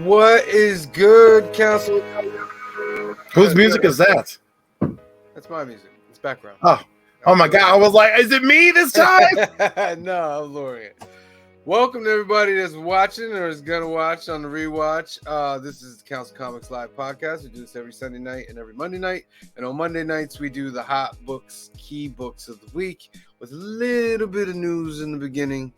What is good, Council? Whose music is that? That's my music. It's background. Oh my God. I was like, is it me this time? No, I'm lowering it. Welcome to everybody that's watching or is going to watch on the rewatch. This is the Council Comics Live podcast. We do this every Sunday night and every Monday night. And on Monday nights, we do the hot books, key books of the week with a little bit of news in the beginning.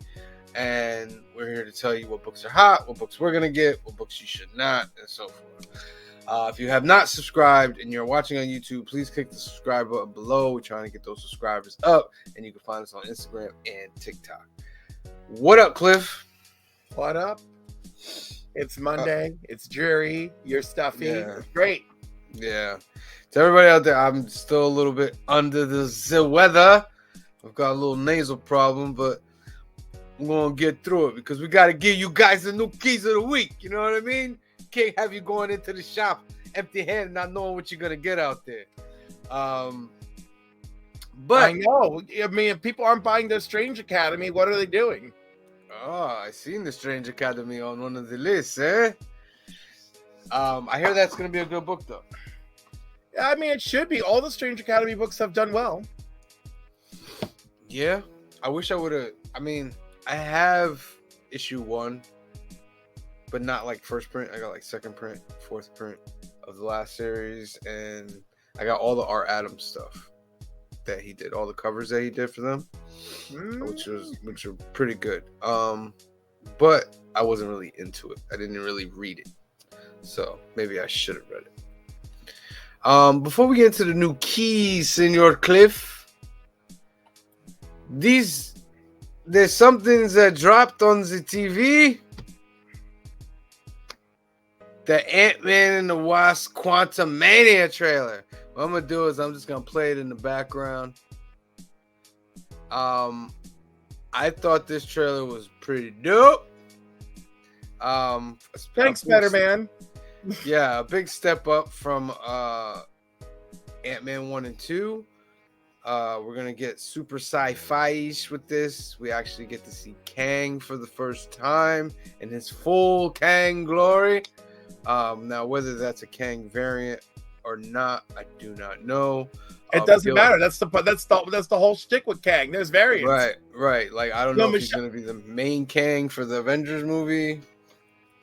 And we're here to tell you what books are hot, what books we're going to get, what books you should not, and so forth. If you have not subscribed and you're watching on YouTube, please click the subscribe button below. We're trying to get those subscribers up, and you can find us on Instagram and TikTok. What up, Cliff? What up? It's Monday. It's dreary. You're stuffy. Yeah. It's great. Yeah. To everybody out there, I'm still a little bit under the weather. I've got a little nasal problem, but we're going to get through it because we got to give you guys the new keys of the week. You know what I mean? Can't have you going into the shop empty-handed, not knowing what you're going to get out there. But I know. I mean, if people aren't buying their Strange Academy, what are they doing? Oh, I seen the Strange Academy on one of the lists, eh? I hear that's going to be a good book, though. I mean, it should be. All the Strange Academy books have done well. Yeah. I wish I would have. I mean, I have issue 1, but not like first print. I got like second print, fourth print of the last series, and I got all the Art Adams stuff that he did, all the covers that he did for them, which were pretty good. But I wasn't really into it. I didn't really read it, so maybe I should have read it. Before we get into the new keys, Senor Cliff, there's some things that dropped on the TV. The Ant-Man and the Wasp Quantumania trailer. What I'm going to do is I'm just going to play it in the background. I thought this trailer was pretty dope. Thanks, better man. Yeah, a big step up from Ant-Man 1 and 2. We're going to get super sci-fi-ish with this. We actually get to see Kang for the first time in his full Kang glory. Now, whether that's a Kang variant or not, I do not know. It doesn't matter. That's the whole shtick with Kang. There's variants. Right. Like, I don't know if he's going to be the main Kang for the Avengers movie.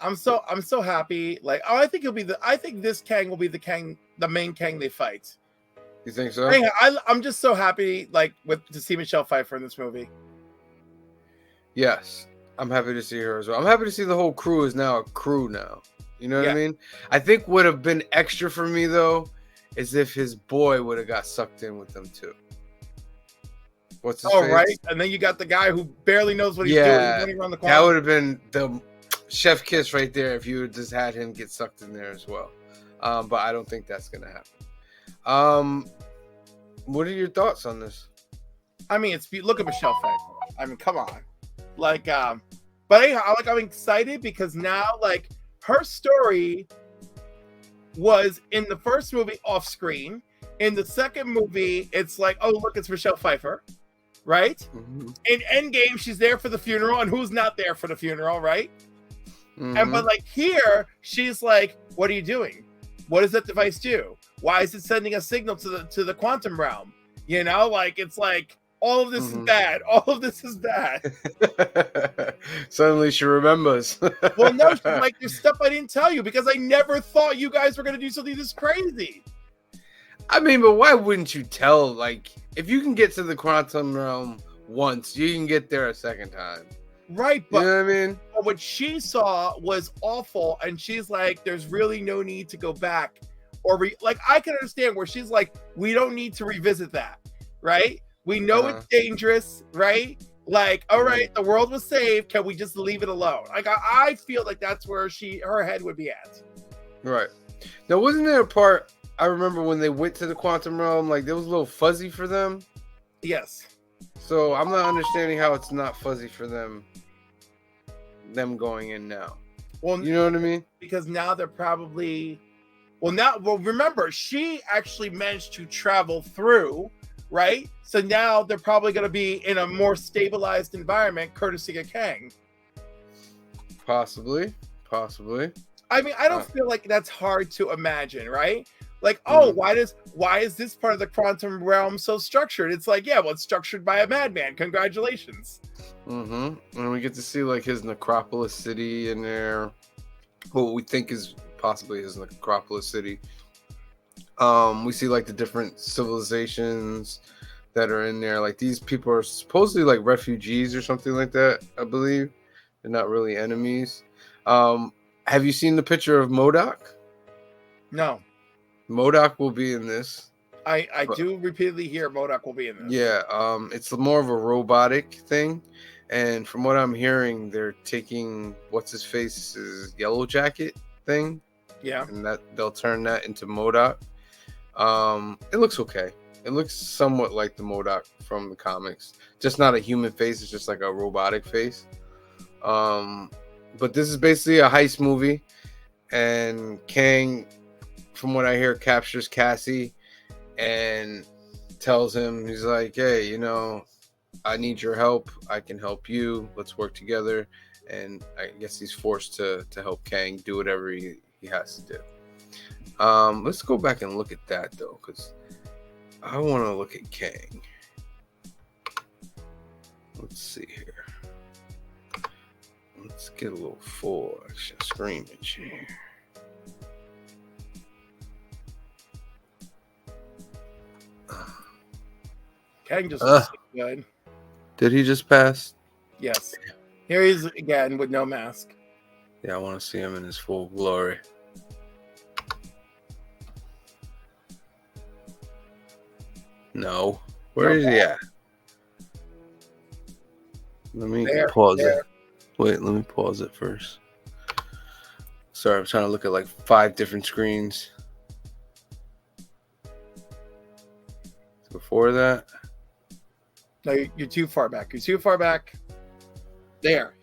I'm so happy. Like, I think this Kang will be the main Kang they fight. You think so? I'm just so happy, like, to see Michelle Pfeiffer in this movie. Yes, I'm happy to see her as well. I'm happy to see the whole crew is now a crew now. You know what I mean? I think would have been extra for me though, is if his boy would have got sucked in with them too. What's his face? Right. And then you got the guy who barely knows what he's doing. He's running around the corner. That would have been the chef kiss right there if you just had him get sucked in there as well. But I don't think that's gonna happen. What are your thoughts on this? I mean, look at Michelle Pfeiffer. I mean, come on. Like, but anyhow, I'm excited because now, like, her story was in the first movie off screen. In the second movie, it's like, oh, look, it's Michelle Pfeiffer, right? Mm-hmm. In Endgame, she's there for the funeral, and who's not there for the funeral, right? Mm-hmm. But like here, she's like, what are you doing? What does that device do? Why is it sending a signal to the quantum realm? You know, like, it's like, all of this is bad. All of this is bad. Suddenly she remembers. Well, no, she's like, there's stuff I didn't tell you because I never thought you guys were going to do something this crazy. I mean, but why wouldn't you tell? Like, if you can get to the quantum realm once, you can get there a second time. Right, but you know what I mean? What she saw was awful, and she's like, there's really no need to go back. Or, like, I can understand where she's like, we don't need to revisit that, right? We know it's dangerous, right? Like, all right, the world was saved. Can we just leave it alone? Like, I feel like that's where her head would be at. Right. Now, wasn't there a part, I remember when they went to the quantum realm, like, there was a little fuzzy for them? Yes. So, I'm not understanding how it's not fuzzy for them going in now. Well, you know what I mean? Because now they're probably... Well, remember, she actually managed to travel through, right? So now they're probably going to be in a more stabilized environment, courtesy of Kang. Possibly. I mean, I don't feel like that's hard to imagine, right? Like, why is this part of the quantum realm so structured? It's like, yeah, well, it's structured by a madman. Congratulations. And we get to see like his necropolis city in there, what we think is possibly his necropolis city. We see like the different civilizations that are in there. Like these people are supposedly like refugees or something like that, I believe. They're not really enemies. Have you seen the picture of MODOK? No. MODOK will be in this. I do repeatedly hear MODOK will be in this. Yeah, it's more of a robotic thing. And from what I'm hearing, they're taking what's his face's yellow jacket thing. Yeah. And that they'll turn that into MODOK. It looks okay. It looks somewhat like the MODOK from the comics. Just not a human face, it's just like a robotic face. But this is basically a heist movie. And Kang, from what I hear, captures Cassie and tells him, he's like, hey, you know, I need your help. I can help you. Let's work together. And I guess he's forced to help Kang do whatever he has to do. Let's go back and look at that, though, because I want to look at Kang. Let's see here. Let's get a little full action screamage here. Kang just looks good. Did he just pass? Yes. Here he is again with no mask. Yeah, I want to see him in his full glory. No. Where is he at? Let me pause it. Wait, let me pause it first. Sorry, I'm trying to look at like 5 different screens. Before that? No, you're too far back. You're too far back. There.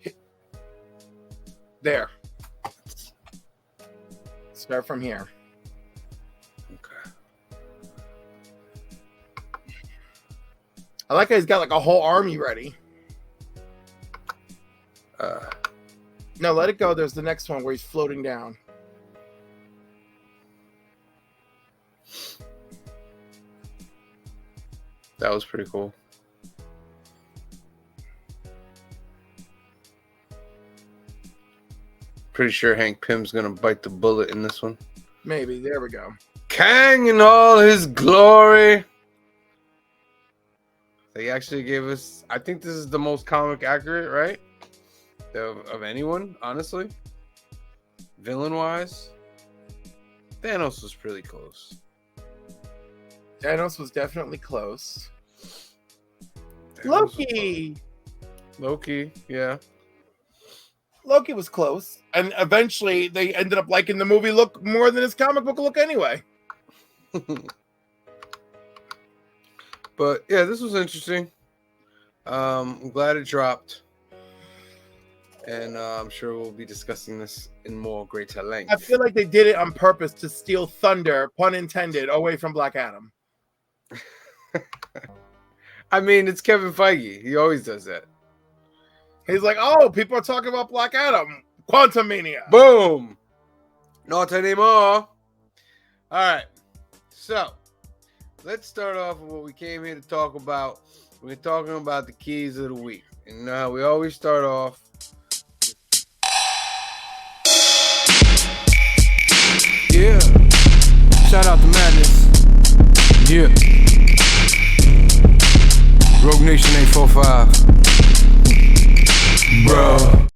Start from here. Okay. I like how he's got like a whole army ready. No, let it go. There's the next one where he's floating down. That was pretty cool. Pretty sure Hank Pym's gonna bite the bullet in this one. Maybe. There we go. Kang in all his glory. They actually gave us, I think this is the most comic accurate, right? Of anyone, honestly. Villain wise. Thanos was pretty close. Thanos was definitely close. Loki, yeah. Loki was close. And eventually they ended up liking the movie look more than his comic book look anyway. But yeah, this was interesting. I'm glad it dropped. And I'm sure we'll be discussing this in more greater length. I feel like they did it on purpose to steal thunder, pun intended, away from Black Adam. I mean, it's Kevin Feige. He always does that. He's like, oh, people are talking about Black Adam. Quantumania. Boom. Not anymore. All right. So, let's start off with what we came here to talk about. We're talking about the keys of the week. And now we always start off. Yeah. Shout out to Madness. Yeah. Rogue Nation 845. Bro.